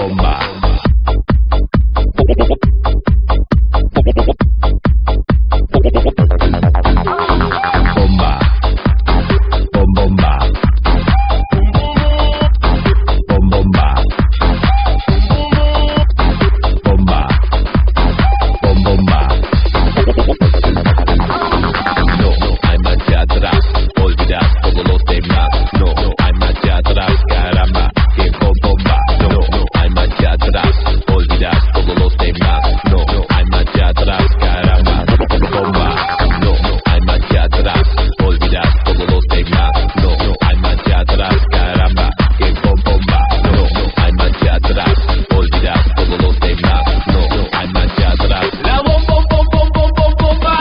bomba. Bomba. Bom bomba. Bom bomba. Bomba. Bom bomba. No, hay marcha atrás, olvidar todos los demás. No, hay marcha atrás, caramba, que bom bomba. No, hay marcha atrás, olvidar todos los demás. No, hay marcha atrás, caramba, bomba. No, hay marcha atrás, olvidar todos los demás. No, hay marcha atrás, caramba, que bom bomba. No, hay marcha atrás, olvidar todos los demás. No, hay marcha atrás. La bom bom bom bom bom bom bomba.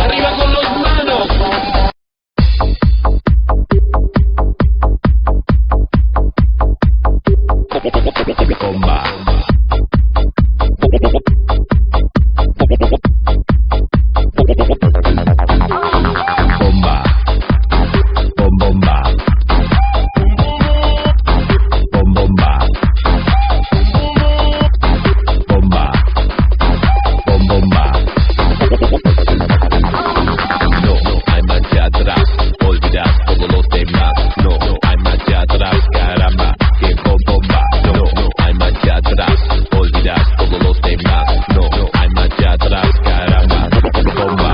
Arriba con los manos. Bomba. Bomba. Bom bomba. Bom bomba. Bomba. Bom bomba. No, hay marcha atrás, olvidar todos los demás. No, hay marcha atrás, caramba, que bom bomba. No, hay marcha atrás, olvidar todos los demás. No, hay marcha atrás, caramba, bomba.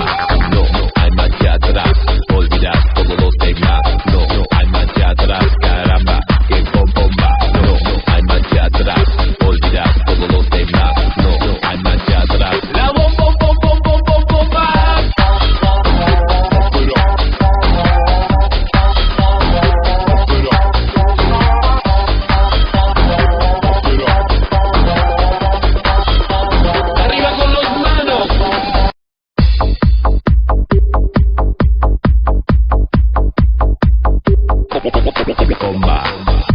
No, hay marcha atrás, olvidar todos los demás. No, hay marcha atrás, caramba, que bom bomba. No, hay marcha atrás, olvidar todos los demás. No, hay marcha atrás. La bom bom bom bom bom bom bomba. Arriba con los manos. Bomba.